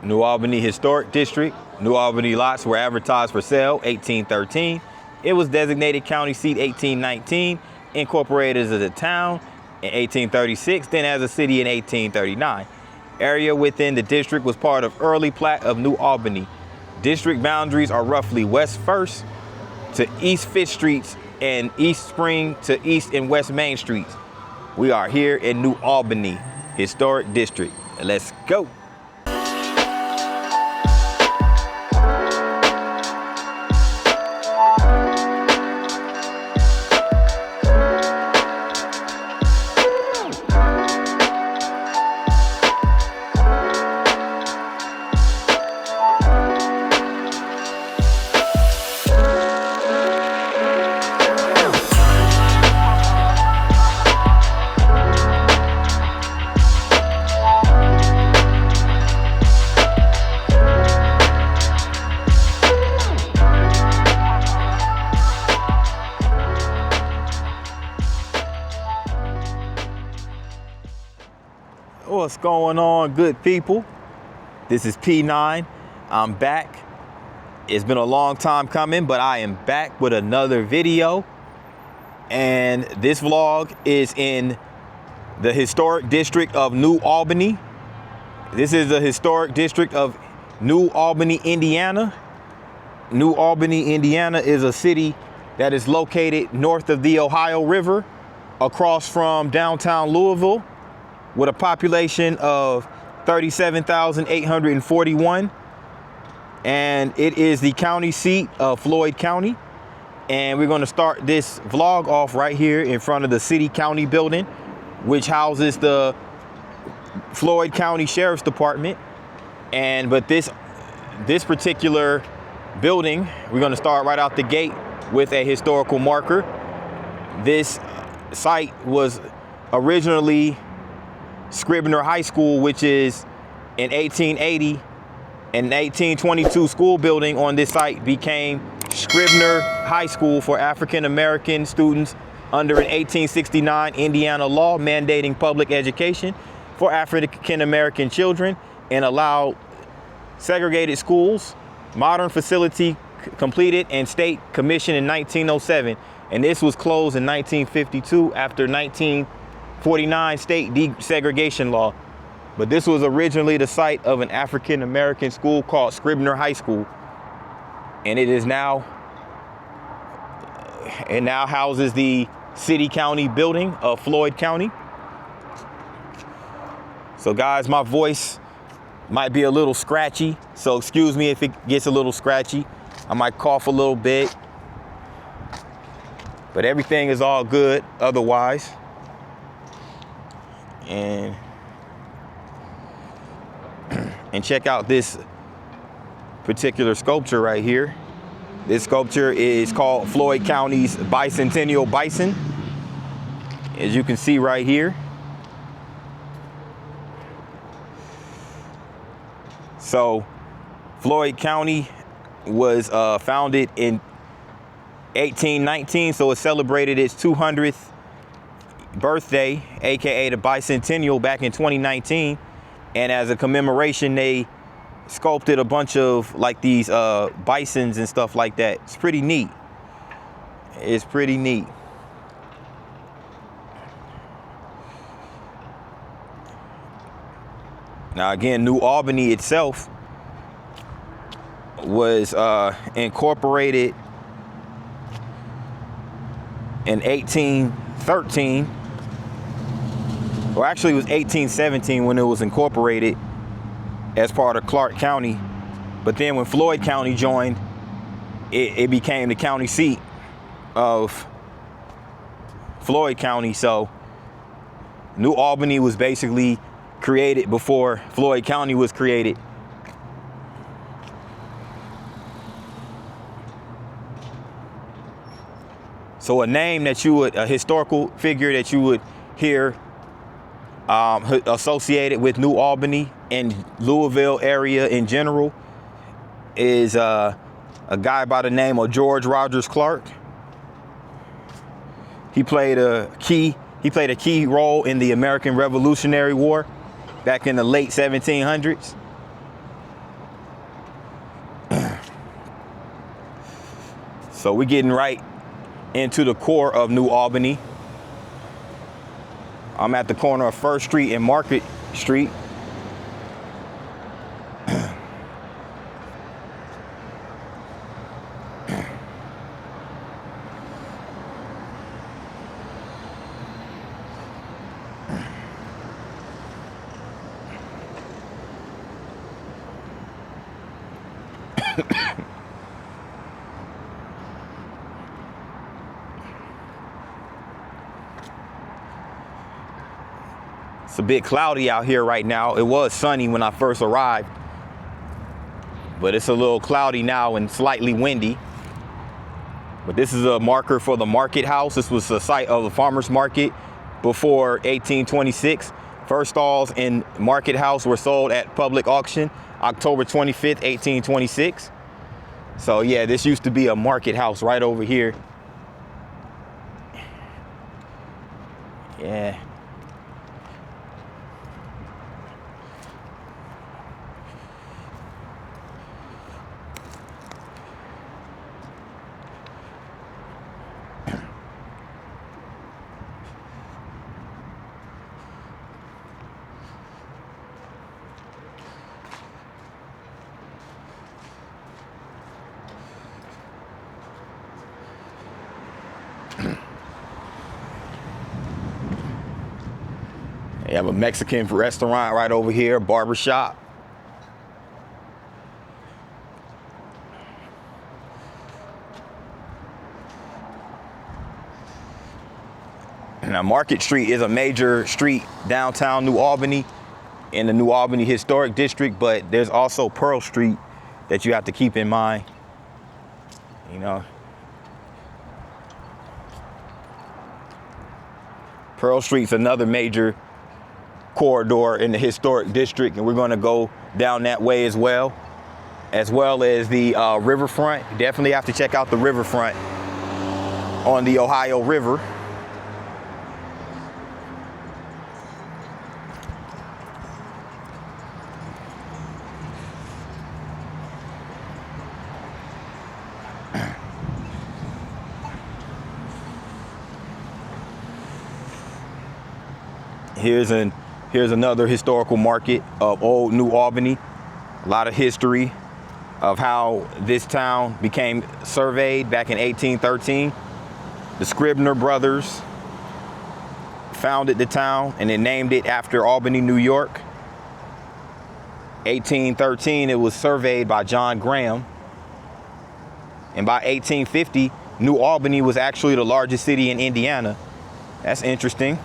New Albany Historic District. New Albany lots were advertised for sale 1813. It was designated county seat 1819, incorporated as a town in 1836, then as a city in 1839. Area within the district was part of early plat of New Albany. District boundaries are roughly West 1st to East 5th Streets and East Spring to East and West Main Streets. We are here in New Albany Historic District. Let's go. What's going on, good people? This is P9. I'm back. It's been a long time coming, but I am back with another video. And this vlog is in the historic district of New Albany. This is the historic district of New Albany, Indiana. New Albany, Indiana is a city that is located north of the Ohio River, across from downtown Louisville, with a population of 37,841. And it is the county seat of Floyd County. And we're going to start this vlog off right here in front of the city county building, which houses the Floyd County Sheriff's Department. But this particular building, we're going to start right out the gate with a historical marker. This site was originally Scribner High School, which is in 1880. An 1822 school building on this site became Scribner High School for African American students under an 1869 Indiana law mandating public education for African American children, and allowed segregated schools. Modern facility completed and state commissioned in 1907, and this was closed in 1952 after 1949 state desegregation law. But this was originally the site of an African American school called Scribner High School, and it now houses the city county building of Floyd County. So guys, my voice might be a little scratchy, so excuse me if it gets a little scratchy. I might cough a little bit, but everything is all good otherwise. And check out this particular sculpture right here. This sculpture is called Floyd County's Bicentennial Bison, as you can see right here. So Floyd County was founded in 1819, so it celebrated its 200th birthday, aka the bicentennial, back in 2019. And as a commemoration, they sculpted a bunch of like these bisons and stuff like that. It's pretty neat. It's pretty neat. Now again, New Albany itself was incorporated in 1813. Well, actually it was 1817 when it was incorporated as part of Clark County. But then when Floyd County joined, it became the county seat of Floyd County. So New Albany was basically created before Floyd County was created. So a historical figure that you would hear associated with New Albany and Louisville area in general is a guy by the name of George Rogers Clark. He played a key role in the American Revolutionary War back in the late 1700s. So we're getting right into the core of New Albany. I'm at the corner of First Street and Market Street. It's a bit cloudy out here right now. It was sunny when I first arrived, but it's a little cloudy now and slightly windy. But this is a marker for the market house. This was the site of the farmer's market before 1826. First stalls in market house were sold at public auction October 25th, 1826. So yeah, this used to be a market house right over here. Yeah. You have a Mexican restaurant right over here, barber shop. Now, Market Street is a major street downtown New Albany in the New Albany Historic District, but there's also Pearl Street that you have to keep in mind. You know, Pearl Street's another major corridor in the historic district, and we're going to go down that way as well as the riverfront. Definitely have to check out the riverfront on the Ohio River. Here's another historical market of old New Albany. A lot of history of how this town became surveyed back in 1813. The Scribner brothers founded the town and they named it after Albany, New York. 1813, it was surveyed by John Graham. And by 1850, New Albany was actually the largest city in Indiana. That's interesting.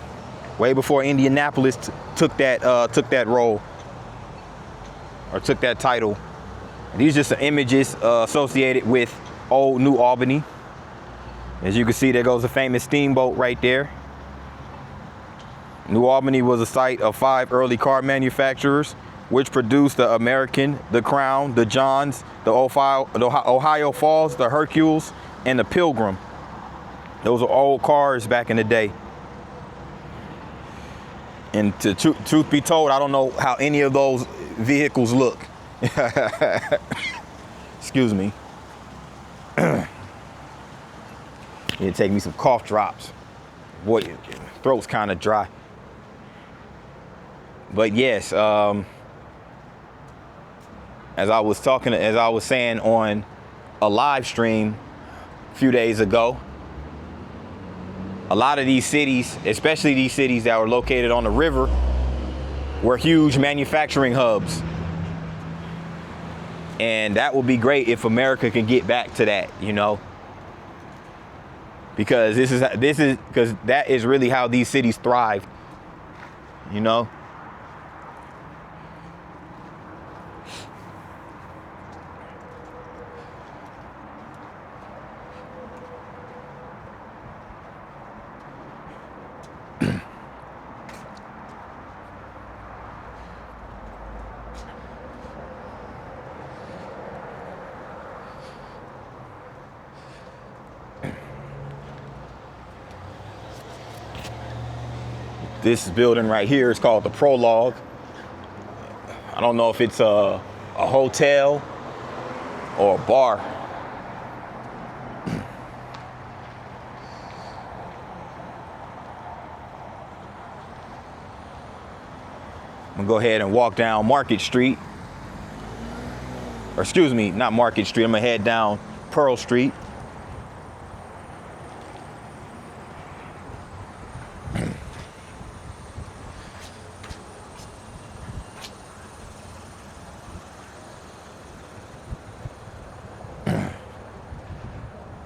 Way before Indianapolis took that role or took that title. And these are just some images associated with old New Albany. As you can see, there goes a famous steamboat right there. New Albany was a site of 5 early car manufacturers, which produced the American, the Crown, the Johns, the Ohio Falls, the Hercules, and the Pilgrim. Those are old cars back in the day. And truth be told, I don't know how any of those vehicles look. Excuse me. It'd take me some cough drops. Boy, throat's kind of dry. But yes, as I was saying on a live stream a few days ago, a lot of these cities, especially these cities that were located on the river, were huge manufacturing hubs. And that would be great if America could get back to that, you know, because that is really how these cities thrive, you know. This building right here is called the Prologue. I don't know if it's a hotel or a bar. I'm gonna go ahead and walk down Market Street. Or excuse me, not Market Street. I'm gonna head down Pearl Street.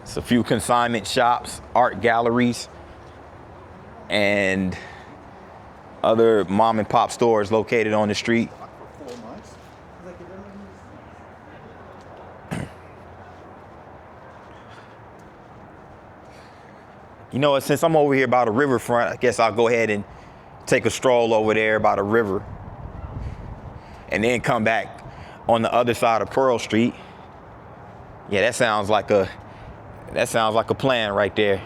It's a few consignment shops, art galleries, and other mom and pop stores located on the street. You know what, since I'm over here by the riverfront, I guess I'll go ahead and take a stroll over there by the river and then come back on the other side of Pearl Street. Yeah, that sounds like a plan right there.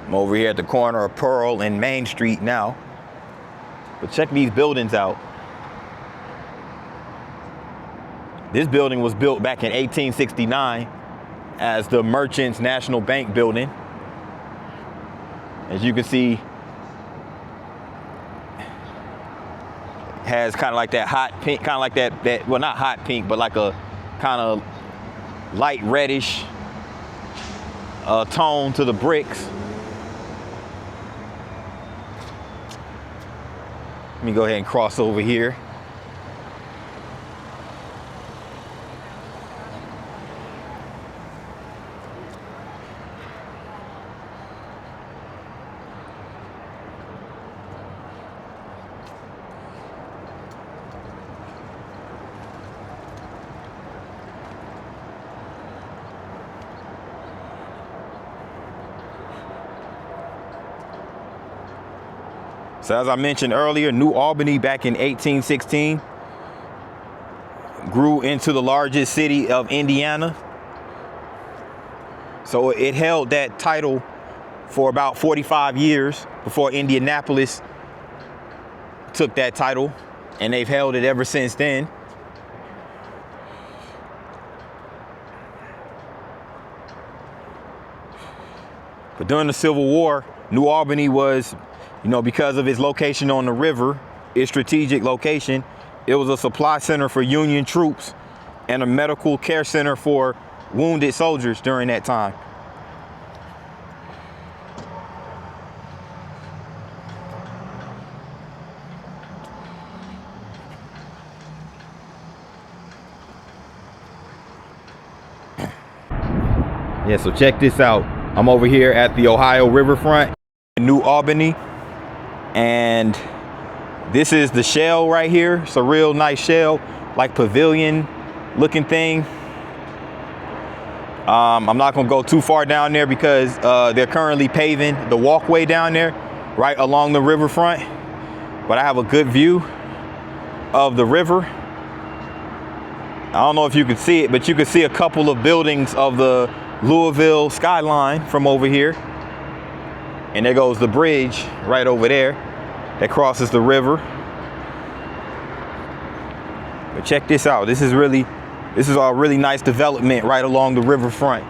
I'm over here at the corner of Pearl and Main Street now. But check these buildings out. This building was built back in 1869 as the Merchants National Bank building. As you can see, has kind of like that hot pink, kind of like that, well, not hot pink, but like a kind of light reddish tone to the bricks. Let me go ahead and cross over here. So as I mentioned earlier, New Albany back in 1816 grew into the largest city of Indiana. So it held that title for about 45 years before Indianapolis took that title, and they've held it ever since then. But during the Civil War, New Albany was, because of its location on the river, its strategic location, it was a supply center for Union troops and a medical care center for wounded soldiers during that time. Yeah, so check this out. I'm over here at the Ohio riverfront in New Albany. And this is the shell right here. It's a real nice shell, like pavilion looking thing. I'm not gonna go too far down there because they're currently paving the walkway down there right along the riverfront. But I have a good view of the river. I don't know if you can see it, but you can see a couple of buildings of the Louisville skyline from over here. And there goes the bridge right over there that crosses the river. But check this out. This is a really nice development right along the riverfront.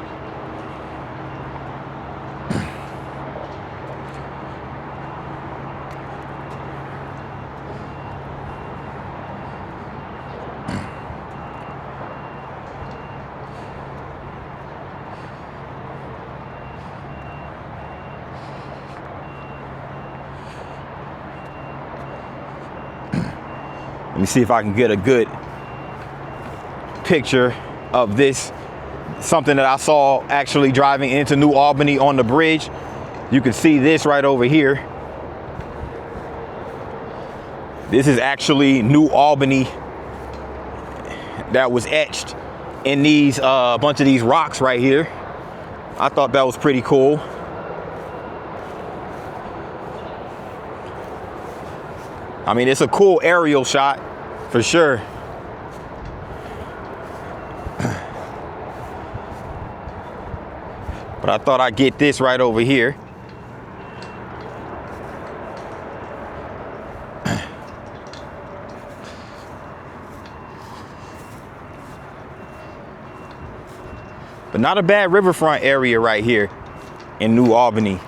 Let me see if I can get a good picture of this. Something that I saw actually driving into New Albany on the bridge. You can see this right over here. This is actually New Albany that was etched in these bunch of these rocks right here. I thought that was pretty cool. I mean, it's a cool aerial shot for sure. But I thought I'd get this right over here. But not a bad riverfront area right here in New Albany.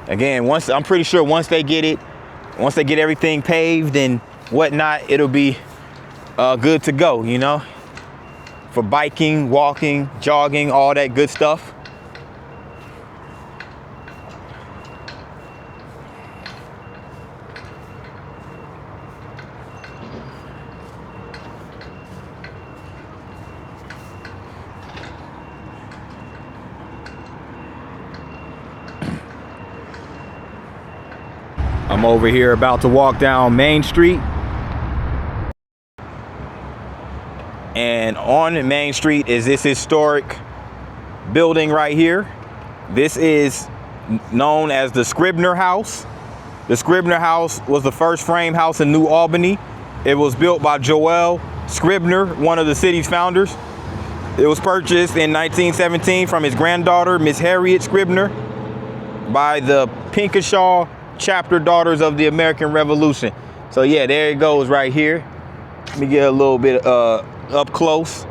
Again, I'm pretty sure once they get everything paved and whatnot, it'll be good to go, you know, for biking, walking, jogging, all that good stuff. I'm over here about to walk down Main Street. And on Main Street is this historic building right here. This is known as the Scribner House. The Scribner House was the first frame house in New Albany. It was built by Joel Scribner, one of the city's founders. It was purchased in 1917 from his granddaughter, Miss Harriet Scribner, by the Pinkashaw Chapter Daughters of the American Revolution. So yeah, there it goes right here. Let me get a little bit up close.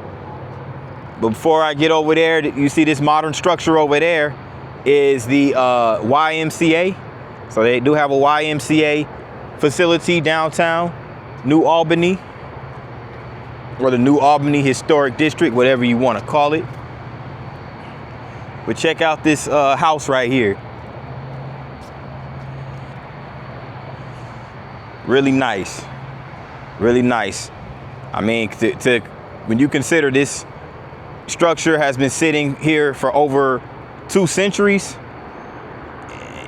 But before I get over there, you see this modern structure over there is the YMCA. So they do have a YMCA facility downtown New Albany, or the New Albany Historic District, whatever you want to call it. But check out this house right here. Really nice, really nice. I mean, when you consider this structure has been sitting here for over 2 centuries,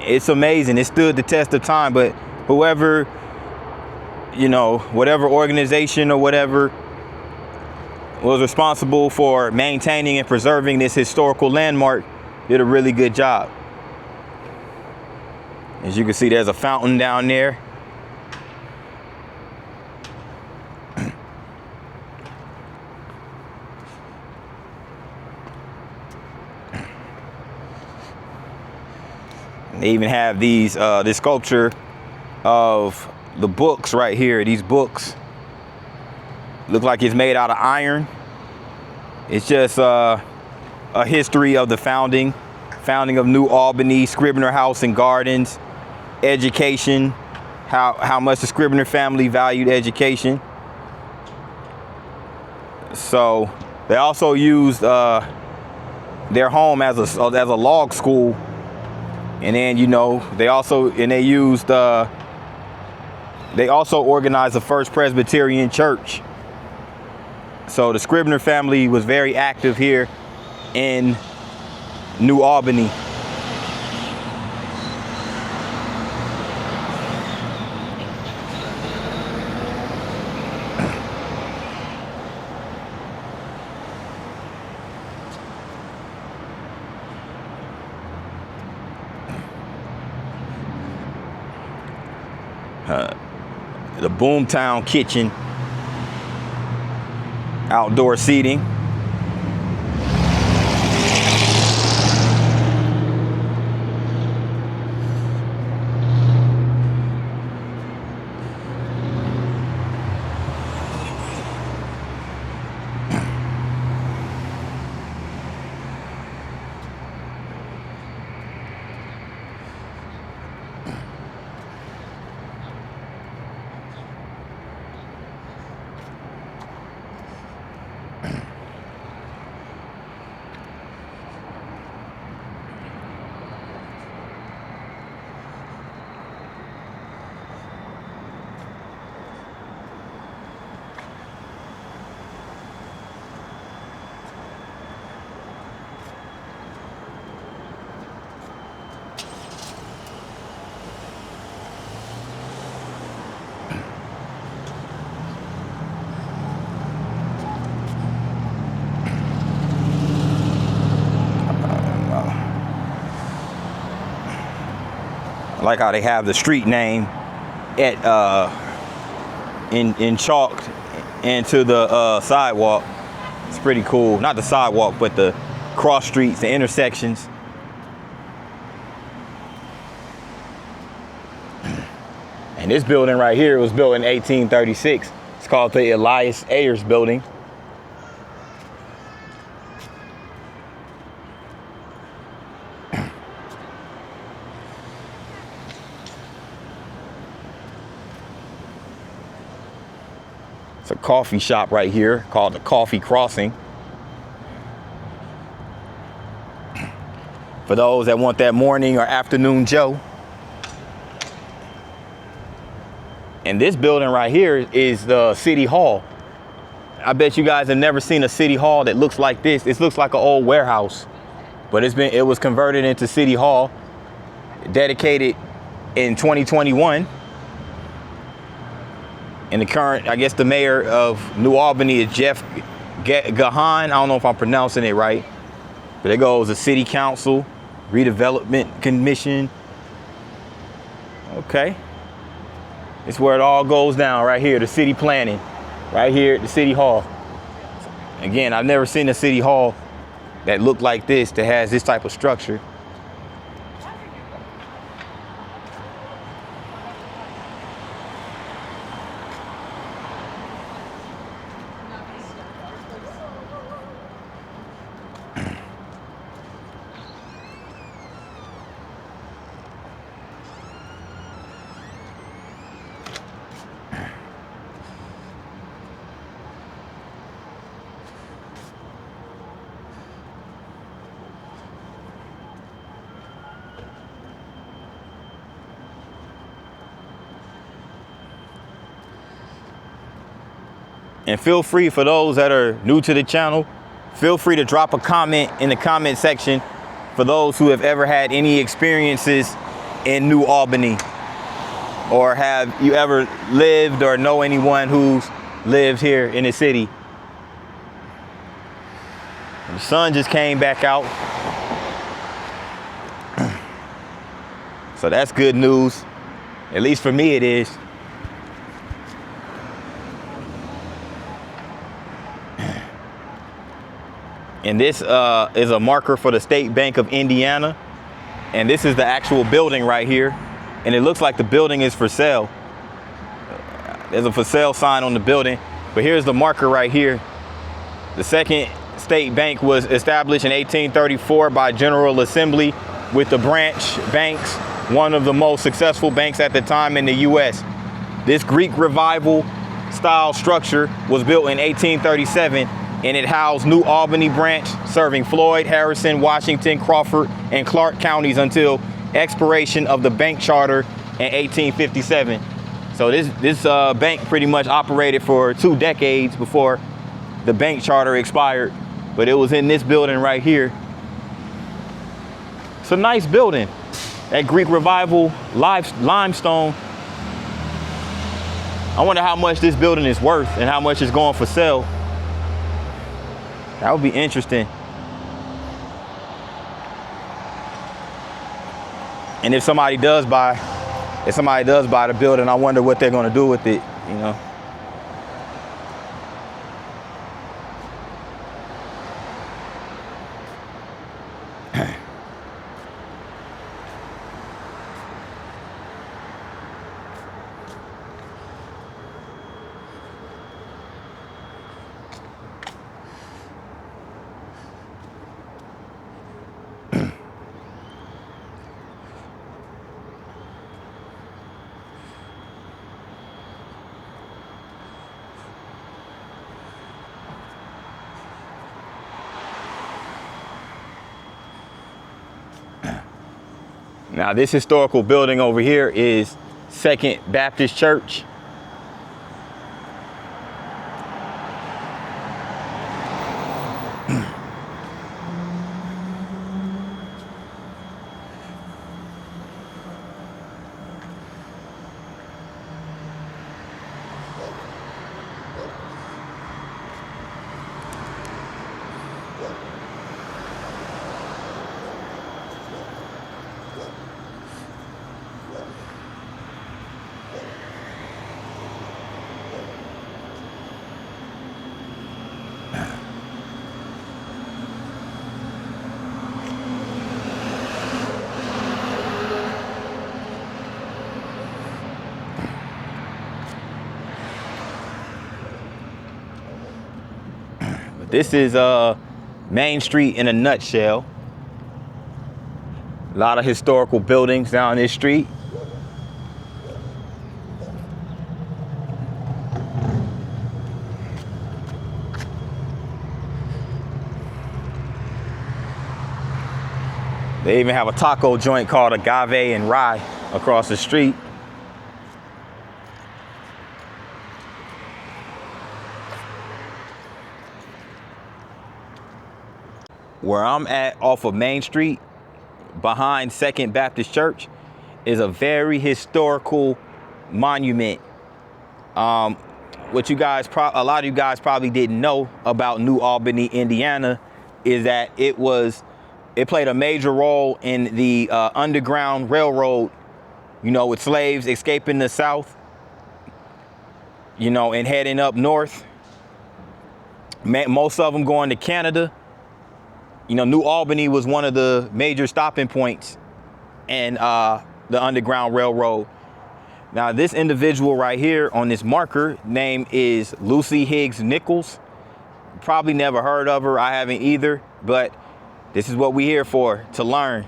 it's amazing. It stood the test of time. But whoever, you know, whatever organization or whatever was responsible for maintaining and preserving this historical landmark did a really good job. As you can see, there's a fountain down there. They even have these this sculpture of the books right here. These books look like it's made out of iron. It's just a history of the founding of New Albany, Scribner House and Gardens, education, how much the Scribner family valued education. So they also used their home as a log school. And then, you know, they also organized the first Presbyterian church. So the Scribner family was very active here in New Albany. The Boomtown Kitchen, outdoor seating. like how they have the street name at in chalked into the sidewalk. It's pretty cool. Not the sidewalk, but the cross streets, the intersections. And this building right here was built in 1836. It's called the Elias Ayers Building. It's a coffee shop right here called the Coffee Crossing. For those that want that morning or afternoon Joe. And this building right here is the City Hall. I bet you guys have never seen a City Hall that looks like this. It looks like an old warehouse, but it was converted into City Hall, dedicated in 2021. And the current, I guess the mayor of New Albany is Jeff Gahan. I don't know if I'm pronouncing it right, but there goes the City Council, Redevelopment Commission. Okay. It's where it all goes down right here, the city planning, right here at the City Hall. Again, I've never seen a City Hall that looked like this, that has this type of structure. And feel free, for those that are new to the channel, feel free to drop a comment in the comment section for those who have ever had any experiences in New Albany, or have you ever lived or know anyone who's lived here in the city. The sun just came back out, so that's good news. At least for me it is. And this is a marker for the State Bank of Indiana. And this is the actual building right here. And it looks like the building is for sale. There's a for sale sign on the building. But here's the marker right here. The second state bank was established in 1834 by General Assembly, with the branch banks one of the most successful banks at the time in the U.S. This Greek Revival style structure was built in 1837. And it housed New Albany branch, serving Floyd, Harrison, Washington, Crawford, and Clark counties until expiration of the bank charter in 1857. So this bank pretty much operated for 2 decades before the bank charter expired. But it was in this building right here. It's a nice building. That Greek Revival limestone. I wonder how much this building is worth and how much it's going for sale. That would be interesting. And if somebody does buy the building, I wonder what they're going to do with it, you know. Now this historical building over here is Second Baptist Church. This is Main Street in a nutshell. A lot of historical buildings down this street. They even have a taco joint called Agave and Rye across the street. Where I'm at off of Main Street, behind Second Baptist Church, is a very historical monument. What you guys, a lot of you guys probably didn't know about New Albany, Indiana, is that it played a major role in the Underground Railroad, you know, with slaves escaping the South, you know, and heading up north. Most of them going to Canada. You know, New Albany was one of the major stopping points in the Underground Railroad. Now, this individual right here on this marker name is Lucy Higgs Nichols. Probably never heard of her. I haven't either, but this is what we're here for, to learn.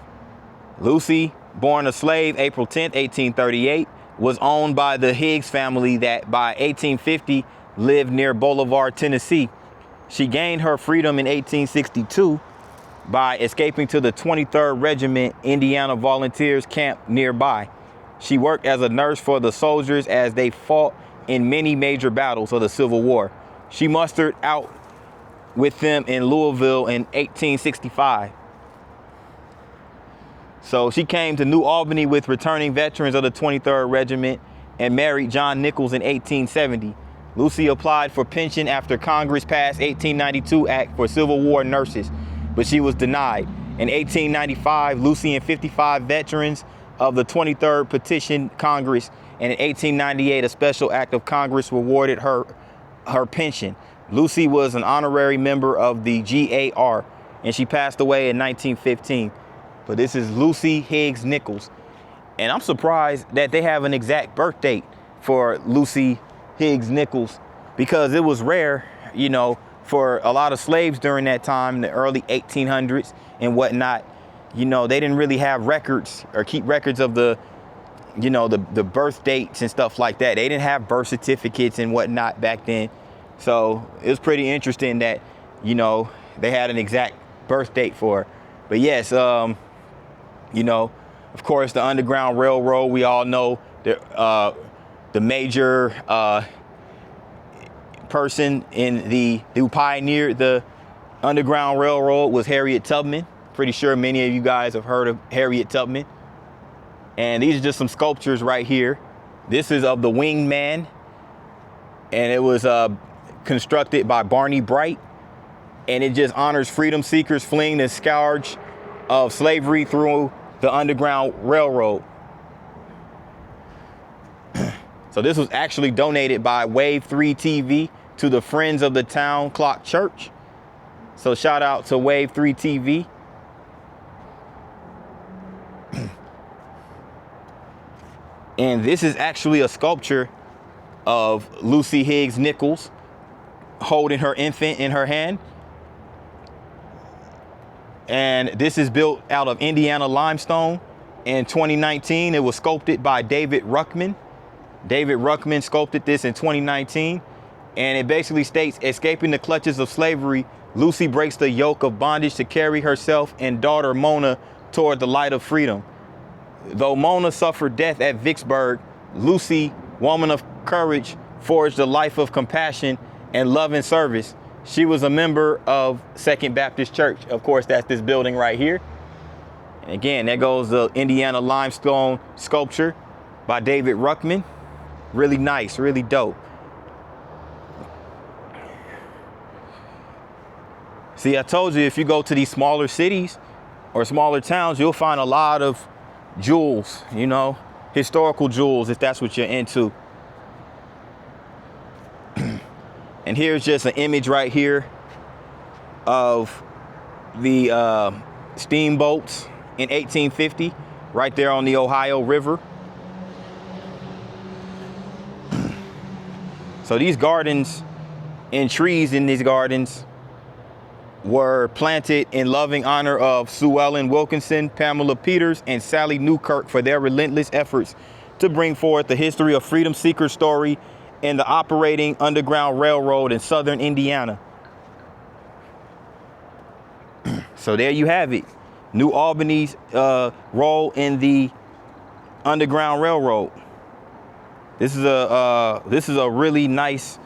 Lucy, born a slave April 10th, 1838, was owned by the Higgs family that by 1850 lived near Bolivar, Tennessee. She gained her freedom in 1862 by escaping to the 23rd Regiment Indiana Volunteers camp nearby. She worked as a nurse for the soldiers as they fought in many major battles of the Civil War. She mustered out with them in Louisville in 1865. So she came to New Albany with returning veterans of the 23rd Regiment and married John Nichols in 1870. Lucy applied for pension after Congress passed 1892 Act for Civil War nurses, but she was denied. In 1895, Lucy and 55 veterans of the 23rd petitioned Congress, and in 1898, a special act of Congress rewarded her pension. Lucy was an honorary member of the GAR, and she passed away in 1915. But this is Lucy Higgs Nichols. And I'm surprised that they have an exact birth date for Lucy Higgs Nichols, because it was rare, you know, for a lot of slaves during that time, in the early 1800s and whatnot. You know, they didn't really have records or keep records of the, you know, the birth dates and stuff like that. They didn't have birth certificates and whatnot back then. So it was pretty interesting that, you know, they had an exact birth date for her. But yes, you know, of course, the Underground Railroad, we all know the major person who pioneered the Underground Railroad was Harriet Tubman. Pretty sure many of you guys have heard of Harriet Tubman. And these are just some sculptures right here. This is of the Winged Man, and it was constructed by Barney Bright, and it just honors freedom seekers fleeing the scourge of slavery through the Underground Railroad. So this was actually donated by Wave 3 TV to the Friends of the Town Clock Church. So shout out to Wave 3 TV. And this is actually a sculpture of Lucy Higgs Nichols holding her infant in her hand. And this is built out of Indiana limestone. In 2019, it was sculpted by David Ruckman. David Ruckman sculpted this in 2019. And it basically states, escaping the clutches of slavery, Lucy breaks the yoke of bondage to carry herself and daughter Mona toward the light of freedom. Though Mona suffered death at Vicksburg, Lucy, woman of courage, forged a life of compassion and love and service. She was a member of Second Baptist Church. Of course, that's this building right here. And again, there goes the Indiana limestone sculpture by David Ruckman. Really nice, really dope. See, I told you, if you go to these smaller cities or smaller towns, you'll find a lot of jewels, you know, historical jewels, if that's what you're into. And here's just an image right here of the steamboats in 1850, right there on the Ohio River. So these gardens and trees in these gardens were planted in loving honor of Sue Ellen Wilkinson, Pamela Peters, and Sally Newkirk for their relentless efforts to bring forth the history of freedom seeker story in the operating Underground Railroad in southern Indiana. So there you have it. New Albany's role in the Underground Railroad. This is a really nice,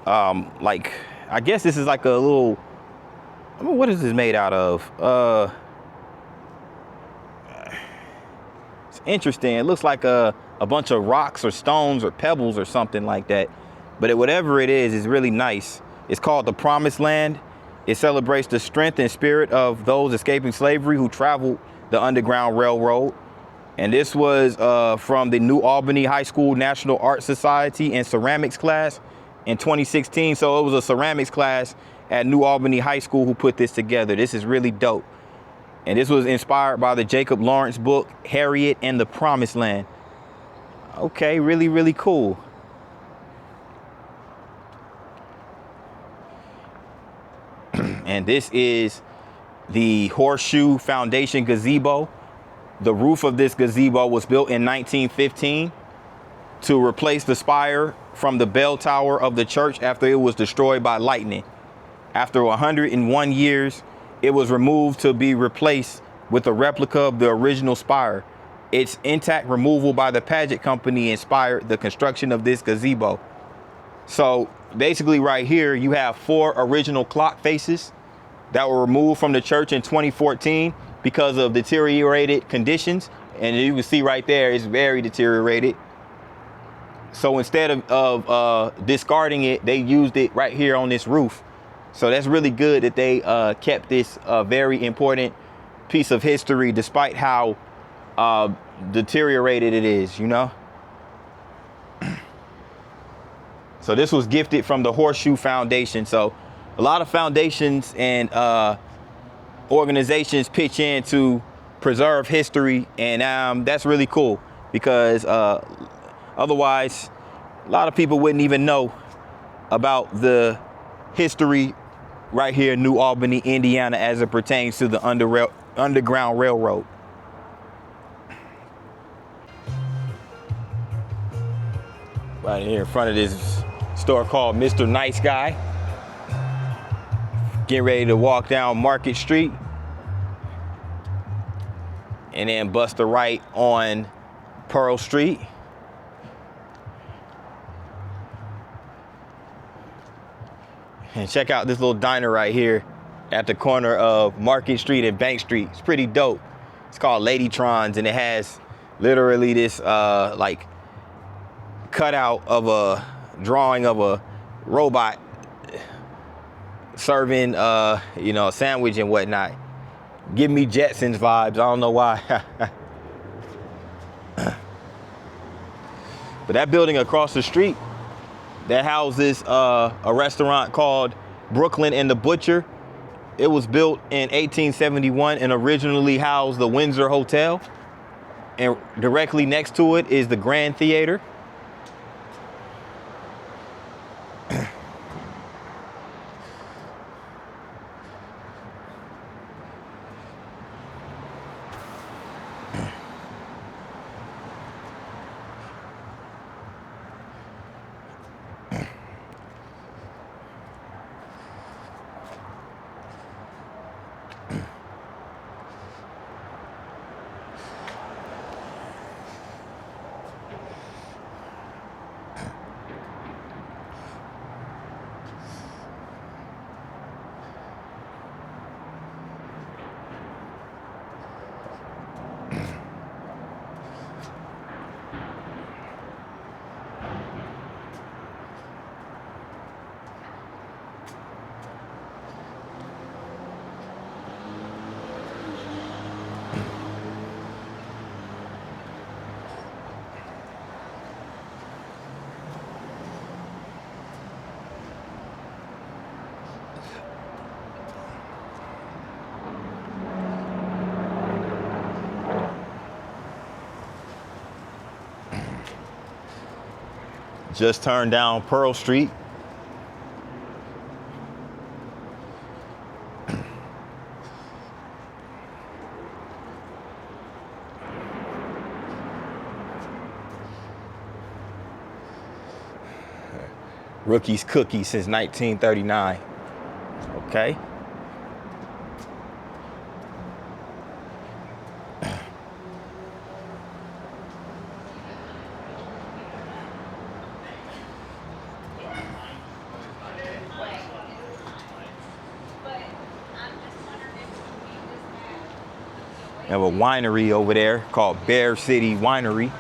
like, I guess this is like a little, I mean, what is this made out of? It's interesting. It looks like a bunch of rocks or stones or pebbles or something like that. But whatever it is really nice. It's called the Promised Land. It celebrates the strength and spirit of those escaping slavery who traveled the Underground Railroad. And this was from the New Albany High School National Art Society and ceramics class in 2016. So it was a ceramics class at New Albany High School who put this together. This is really dope. And this was inspired by the Jacob Lawrence book, Harriet and the Promised Land. Okay, really, really cool. And this is the Horseshoe Foundation gazebo. The roof of this gazebo was built in 1915 to replace the spire from the bell tower of the church after it was destroyed by lightning. After 101 years, it was removed to be replaced with a replica of the original spire. Its intact removal by the Paget Company inspired the construction of this gazebo. So basically right here, you have 4 original clock faces that were removed from the church in 2014 because of deteriorated conditions. And you can see right there, it's very deteriorated. So instead of discarding it, they used it right here on this roof. So that's really good that they kept this very important piece of history, despite how deteriorated it is, you know? So this was gifted from the Horseshoe Foundation. So a lot of foundations and organizations pitch in to preserve history, and that's really cool because otherwise a lot of people wouldn't even know about the history right here in New Albany, Indiana, as it pertains to the Underground Railroad. Right here in front of this store called Mr. Nice Guy. Getting ready to walk down Market Street and then bust a right on Pearl Street. And check out this little diner right here at the corner of Market Street and Bank Street. It's pretty dope. It's called Ladytron's, and it has literally this like cutout of a drawing of a robot serving you know, a sandwich and whatnot. Give me Jetsons vibes. I don't know why. But that building across the street that houses a restaurant called Brooklyn and the Butcher. It was built in 1871 and originally housed the Windsor Hotel. And directly next to it is the Grand Theater. Just turned down Pearl Street. Rookie's Cookie since 1939. Okay. We have a winery over there called Bear City Winery.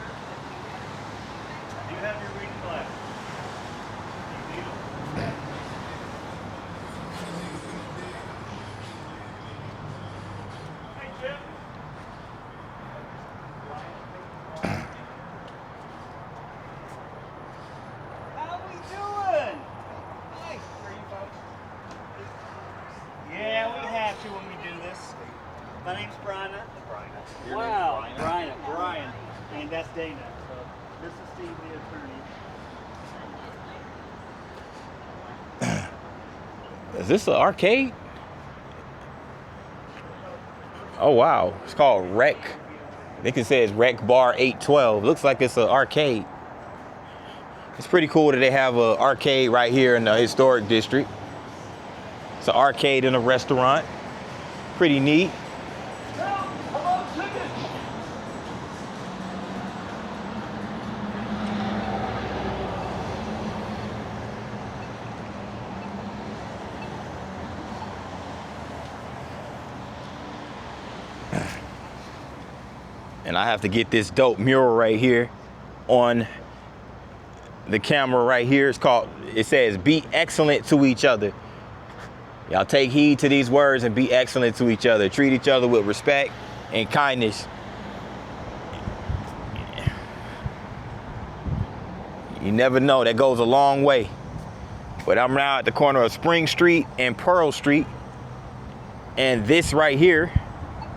My name's Brian. Wow, Brian. And that's Dana. So this is Steve, the attorney. Is this an arcade? Oh wow, it's called Rec. I think it says Rec Bar 812. Looks like it's an arcade. It's pretty cool that they have an arcade right here in the historic district. It's an arcade and a restaurant. Pretty neat. And I have to get this dope mural right here on the camera right here. It says, be excellent to each other. Y'all take heed to these words and be excellent to each other. Treat each other with respect and kindness. You never know, that goes a long way. But I'm now at the corner of Spring Street and Pearl Street. And this right here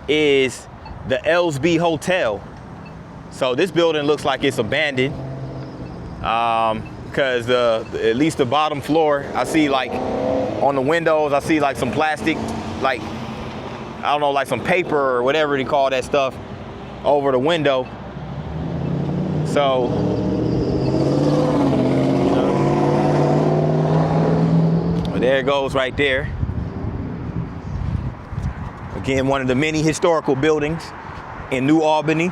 is the Ellsby Hotel. So this building looks like it's abandoned because at least the bottom floor, I see like on the windows, I see like some plastic, like, I don't know, like some paper or whatever they call that stuff over the window. So, well, there it goes right there. Again, one of the many historical buildings in New Albany.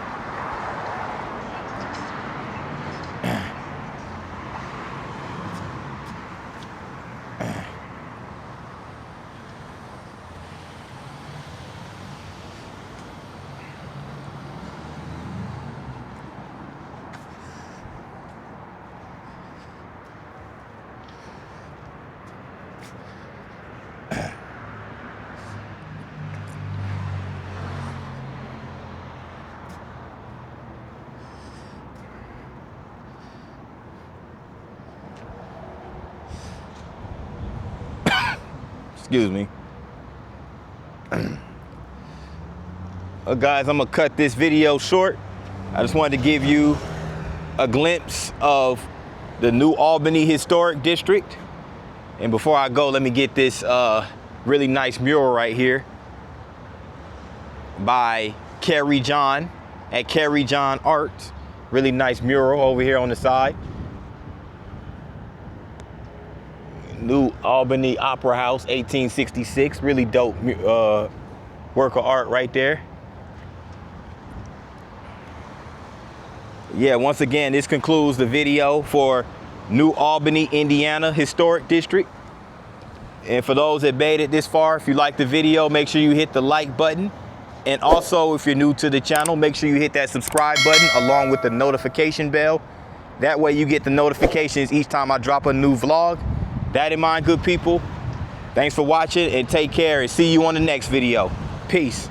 Excuse me. Guys, I'm gonna cut this video short. I just wanted to give you a glimpse of the New Albany Historic District. And before I go, let me get this really nice mural right here by Carrie John at Carrie John Art. Really nice mural over here on the side. New Albany Opera House, 1866. Really dope work of art right there. Yeah, once again, this concludes the video for New Albany, Indiana Historic District. And for those that made it this far, if you like the video, make sure you hit the like button. And also, if you're new to the channel, make sure you hit that subscribe button along with the notification bell. That way you get the notifications each time I drop a new vlog. That in mind, good people, thanks for watching and take care, and see you on the next video. Peace.